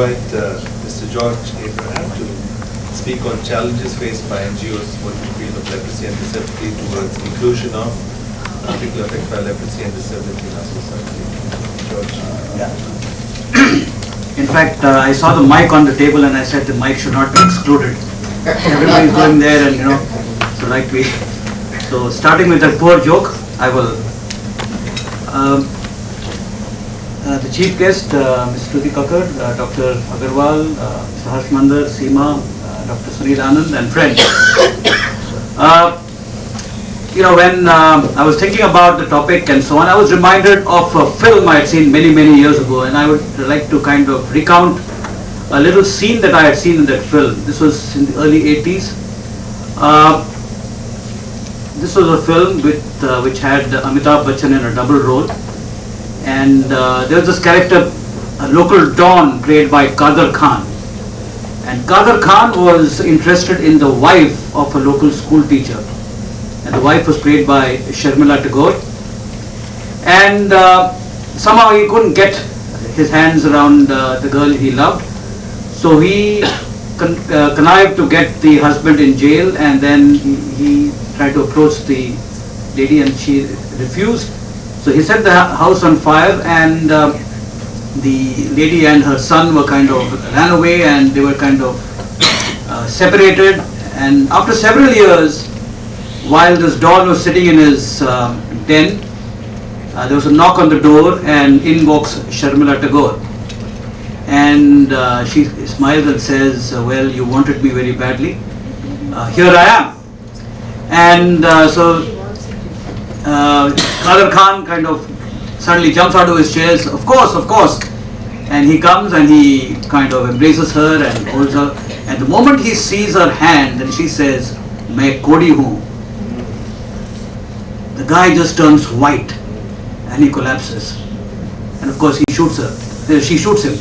invite Mr. George Abraham to speak on challenges faced by NGOs working in the field of leprosy and disability towards inclusion of people affected by leprosy and disability in our society. George. In fact, I saw the mic on the table and I said the mic should not be excluded. Everybody is going there and so like we. So starting with that poor joke, I will. The chief guest, Ms. Shruti Kakkar, Dr. Agarwal, Mr. Harsh Mandar, Seema, Dr. Sunil Anand, and friends. When I was thinking about the topic and so on, I was reminded of a film I had seen many years ago, and I would like to kind of recount a little scene that I had seen in that film. This was in the early 80s. This was a film which had Amitabh Bachchan in a double role. And there was this character, a local don played by Kader Khan. And Kader Khan was interested in the wife of a local school teacher. And the wife was played by Sharmila Tagore. And somehow he couldn't get his hands around the girl he loved. So he connived to get the husband in jail, and then he tried to approach the lady and she refused. So he set the house on fire, and the lady and her son were kind of ran away, and they were kind of separated. And after several years, while this don was sitting in his den, there was a knock on the door, and in walks Sharmila Tagore. And she smiles and says, well, you wanted me very badly. Here I am. And so Kader Khan kind of suddenly jumps out of his chair, of course. And he comes and he kind of embraces her and holds her. And the moment he sees her hand, and she says, "Main Kodi hoon," the guy just turns white and he collapses. And of course he shoots her. She shoots him.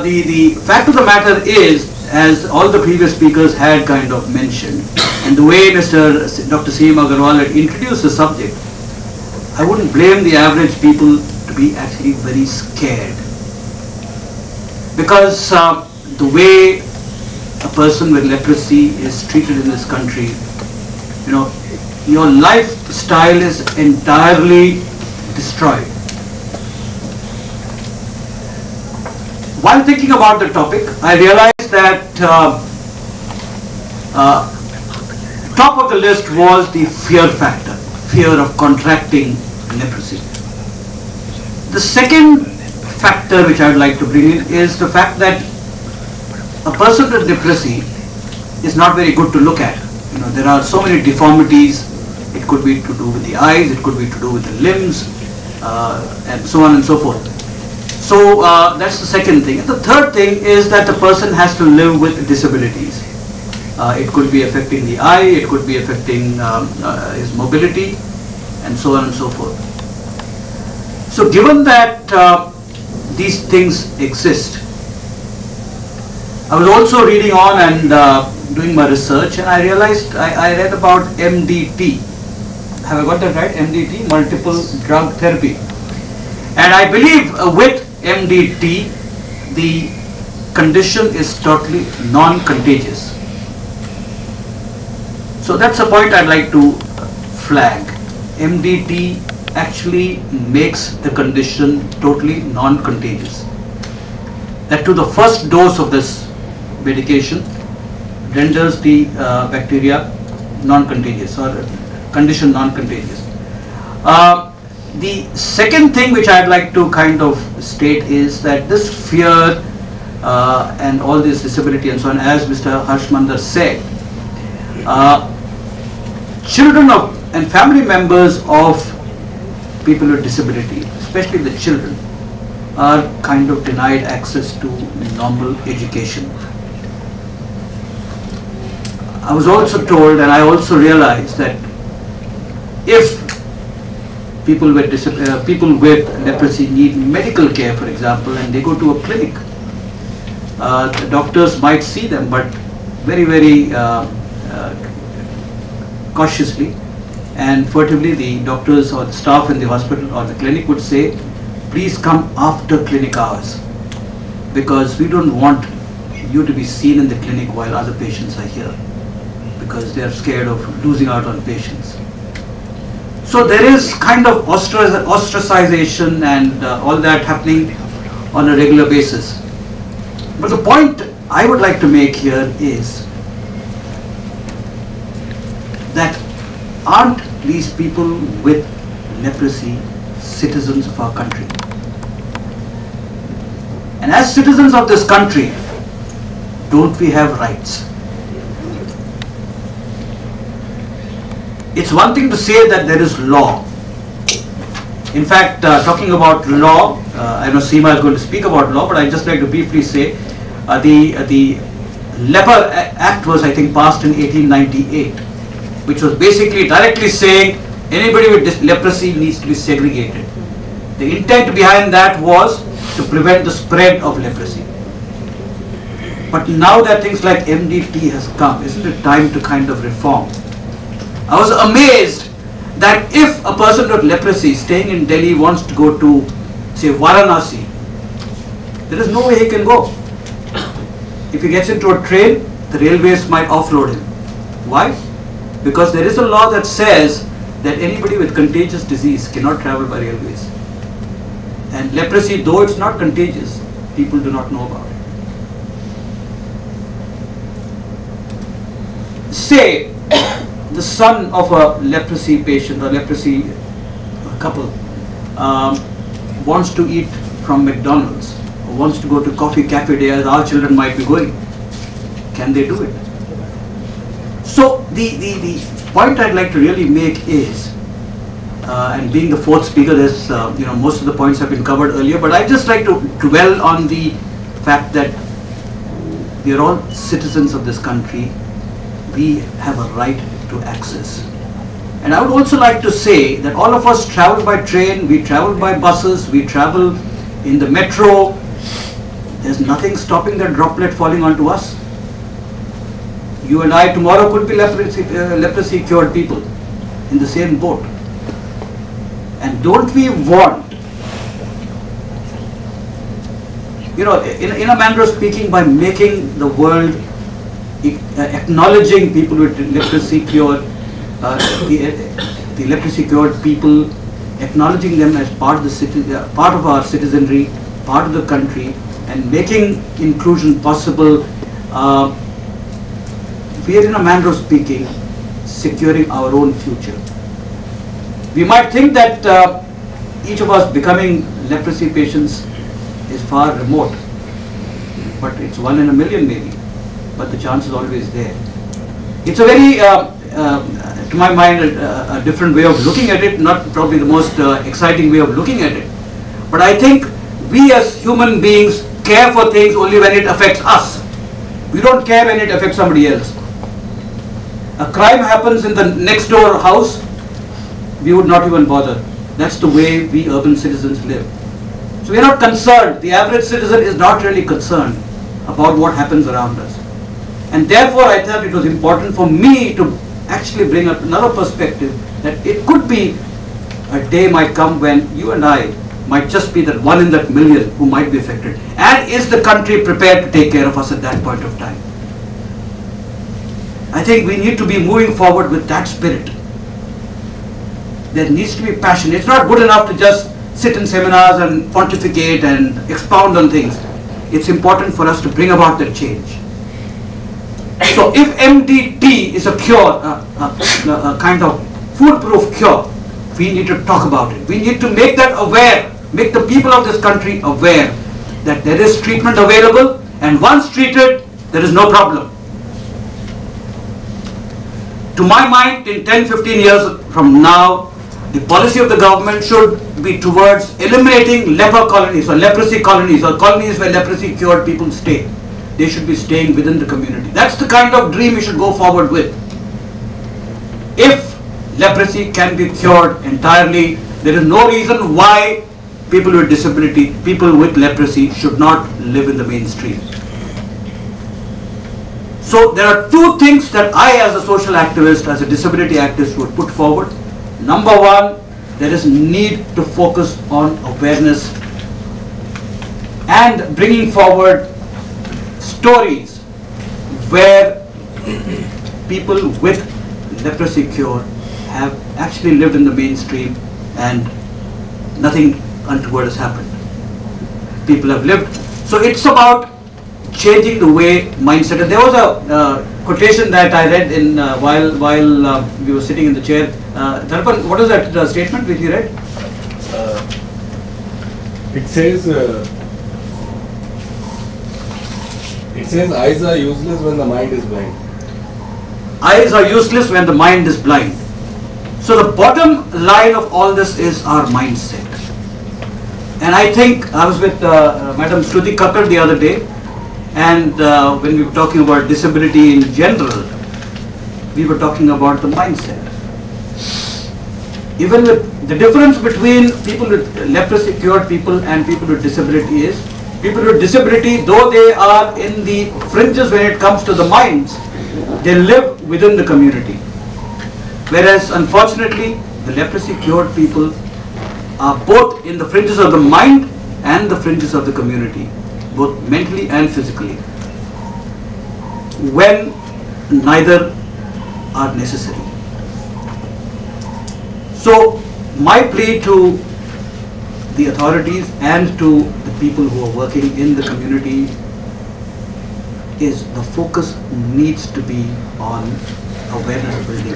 The fact of the matter is, as all the previous speakers had kind of mentioned, and the way Dr. Seema Agarwal had introduced the subject, I wouldn't blame the average people to be actually very scared. Because the way a person with leprosy is treated in this country, your lifestyle is entirely destroyed. While thinking about the topic, I realized that top of the list was the fear factor, fear of contracting leprosy. The second factor which I would like to bring in is the fact that a person with leprosy is not very good to look at. There are so many deformities. It could be to do with the eyes, it could be to do with the limbs, and so on and so forth. So that's the second thing. And the third thing is that the person has to live with disabilities. It could be affecting the eye, it could be affecting his mobility, and so on and so forth. So given that these things exist, I was also reading on and doing my research, and I realized I read about MDT. Have I got that right? MDT, multiple drug therapy. And I believe with MDT, the condition is totally non-contagious. So that's a point I'd like to flag. MDT actually makes the condition totally non-contagious. That to the first dose of this medication renders the bacteria non-contagious, or condition non-contagious. The second thing which I'd like to kind of state is that this fear and all this disability and so on, as Mr. Harsh Mandar said, children of and family members of people with disability, especially the children, are kind of denied access to normal education. I was also told, and I also realized, that if people with leprosy need medical care, for example, and they go to a clinic, the doctors might see them, but very cautiously and furtively. The doctors or the staff in the hospital or the clinic would say, please come after clinic hours. because we don't want you to be seen in the clinic while other patients are here, because they are scared of losing out on patients. So there is kind of ostracization and all that happening on a regular basis. But the point I would like to make here is that aren't these people with leprosy citizens of our country? And as citizens of this country, don't we have rights? It's one thing to say that there is law. In fact, talking about law, I know Seema is going to speak about law, but I'd just like to briefly say the Leper Act was, I think, passed in 1898, which was basically directly saying anybody with leprosy needs to be segregated. The intent behind that was to prevent the spread of leprosy. But now that things like MDT has come, isn't it time to kind of reform? I was amazed that if a person with leprosy staying in Delhi wants to go to, say, Varanasi, there is no way he can go. If he gets into a train, the railways might offload him. Why? Because there is a law that says that anybody with contagious disease cannot travel by railways. And leprosy, though it's not contagious, people do not know about it. Say the son of a leprosy patient or leprosy couple wants to eat from McDonald's or wants to go to Coffee Cafe Day, as our children might be going. Can they do it? So the point I'd like to really make is, and being the fourth speaker, there's most of the points have been covered earlier, but I'd just like to dwell on the fact that we are all citizens of this country. We have a right to access. And I would also like to say that all of us travel by train, we travel by buses, we travel in the metro. There's nothing stopping that droplet falling onto us. You and I tomorrow could be leprosy cured people in the same boat. And don't we want, in a manner of speaking, by making the world acknowledging people with leprosy cured, the leprosy cured people, acknowledging them as part of the part of our citizenry, part of the country, and making inclusion possible, we are, in a manner of speaking, securing our own future. We might think that each of us becoming leprosy patients is far remote, but it's 1 in a million maybe, but the chance is always there. It's a very, to my mind, a different way of looking at it, not probably the most exciting way of looking at it, but I think we as human beings care for things only when it affects us. We don't care when it affects somebody else. A crime happens in the next door house, we would not even bother. That's the way we urban citizens live. So we are not concerned. The average citizen is not really concerned about what happens around us. And therefore I thought it was important for me to actually bring up another perspective, that it could be a day might come when you and I might just be that 1 in that million who might be affected. And is the country prepared to take care of us at that point of time? I think we need to be moving forward with that spirit. There needs to be passion. It's not good enough to just sit in seminars and pontificate and expound on things. It's important for us to bring about that change. So if MDT is a cure, a kind of foolproof cure, we need to talk about it. We need to make that aware, make the people of this country aware that there is treatment available, and once treated, there is no problem. To my mind, in 10-15 years from now, the policy of the government should be towards eliminating leper colonies or leprosy colonies or colonies where leprosy cured people stay. They should be staying within the community. That's the kind of dream we should go forward with. If leprosy can be cured entirely, there is no reason why people with disability, people with leprosy should not live in the mainstream. So there are two things that I, as a social activist, as a disability activist, would put forward. Number one, there is need to focus on awareness and bringing forward stories where people with leprosy cure have actually lived in the mainstream and nothing untoward has happened. People have lived. So it's about changing the way mindset. And there was a quotation that I read in while we were sitting in the chair. Darpan, what is that statement which you read? It says eyes are useless when the mind is blind. Eyes are useless when the mind is blind. So the bottom line of all this is our mindset. And I think I was with Madam Shruti Kakkar the other day, and when we were talking about disability in general, we were talking about the mindset. Even with the difference between people with leprosy cured people and people with disability is, people with disability, though they are in the fringes when it comes to the minds, they live within the community. Whereas unfortunately, the leprosy cured people are both in the fringes of the mind and the fringes of the community, both mentally and physically, when neither are necessary. So my plea to the authorities and to the people who are working in the community is the focus needs to be on awareness building.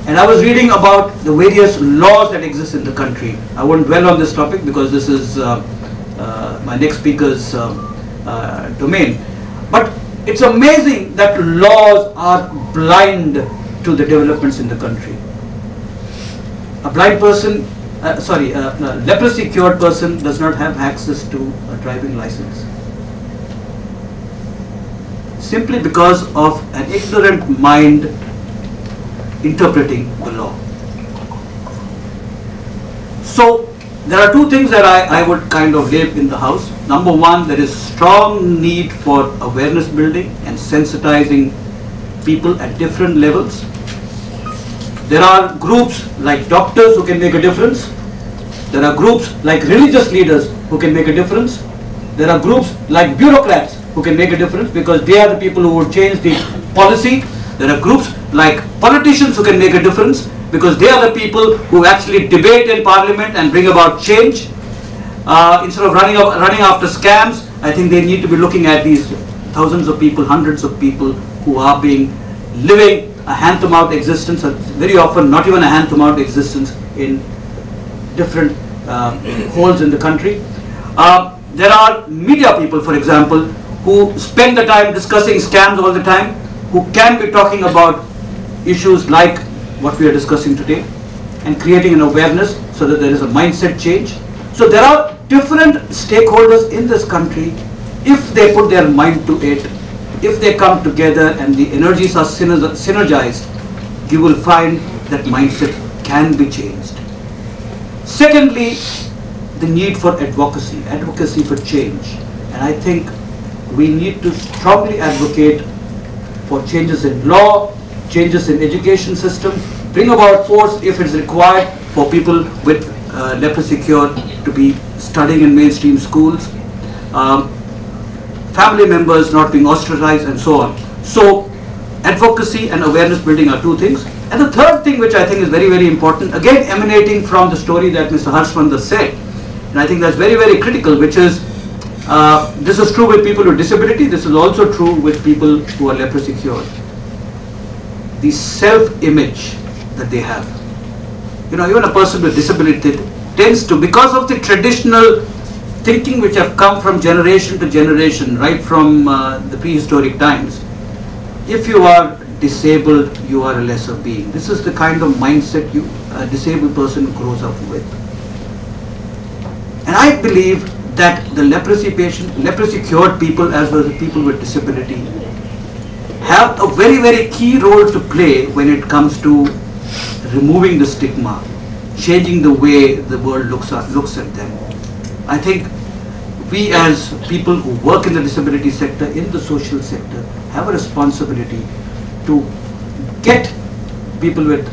And I was reading about the various laws that exist in the country. I won't dwell on this topic because this is my next speaker's domain. But it's amazing that laws are blind to the developments in the country. A blind person, a leprosy cured person does not have access to a driving license. Simply because of an ignorant mind interpreting the law. So there are two things that I would kind of lay in the house. Number one, there is strong need for awareness building and sensitizing people at different levels. There are groups like doctors who can make a difference. There are groups like religious leaders who can make a difference. There are groups like bureaucrats who can make a difference because they are the people who would change the policy. There are groups like politicians who can make a difference because they are the people who actually debate in parliament and bring about change. Instead of running after scams, I think they need to be looking at these thousands of people, hundreds of people who are living a hand-to-mouth existence, very often not even a hand-to-mouth existence in different holes in the country. There are media people, for example, who spend the time discussing scams all the time, who can be talking about issues like what we are discussing today and creating an awareness so that there is a mindset change. So there are different stakeholders in this country. If they put their mind to it, if they come together and the energies are synergized, you will find that mindset can be changed. Secondly, the need for advocacy for change. And I think we need to strongly advocate for changes in law, changes in education system, bring about force if it's required for people with leprosy cure to be studying in mainstream schools, family members not being ostracized and so on. So advocacy and awareness building are two things. And the third thing which I think is very, very important, again emanating from the story that Mr. Harshmandar said, and I think that's very, very critical, which is this is true with people with disability, this is also true with people who are leprosy cured. The self-image that they have. You know, even a person with disability tends to, because of the traditional thinking which have come from generation to generation, right from the prehistoric times, if you are disabled, you are a lesser being. This is the kind of mindset a disabled person grows up with. And I believe that the leprosy cured people as well as the people with disability have a very, very key role to play when it comes to removing the stigma, changing the way the world looks at them. I think we as people who work in the disability sector, in the social sector, have a responsibility to get people with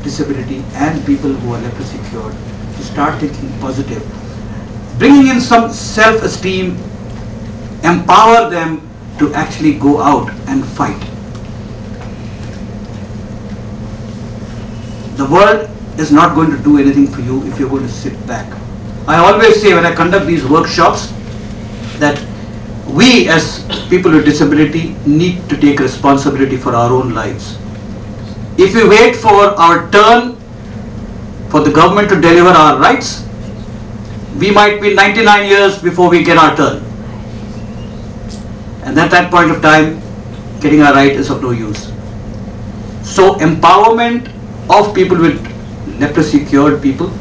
disability and people who are leprosy cured to start thinking positive. bringing in some self-esteem, empower them to actually go out and fight. The world is not going to do anything for you if you're going to sit back. I always say when I conduct these workshops that we as people with disability need to take responsibility for our own lives. If we wait for our turn for the government to deliver our rights, we might be 99 years before we get our turn. And at that point of time, getting our right is of no use. So empowerment of people with leprosy cured people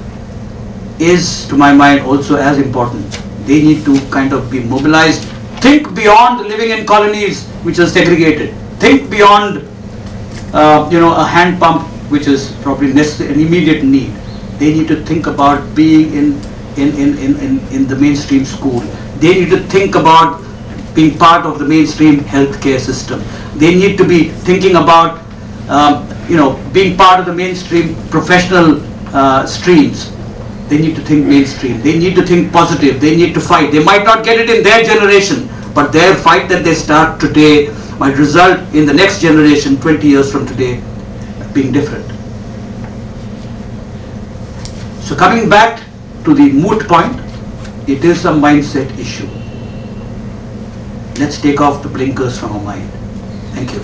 is, to my mind, also as important. They need to kind of be mobilized. Think beyond living in colonies which are segregated. Think beyond, a hand pump which is probably necessary, an immediate need. They need to think about being in the mainstream school. They need to think about being part of the mainstream healthcare system. They need to be thinking about, being part of the mainstream professional streams. They need to think mainstream. They need to think positive. They need to fight. They might not get it in their generation, but their fight that they start today might result in the next generation, 20 years from today, being different. So coming back to the moot point, it is a mindset issue. Let's take off the blinkers from our mind. Thank you.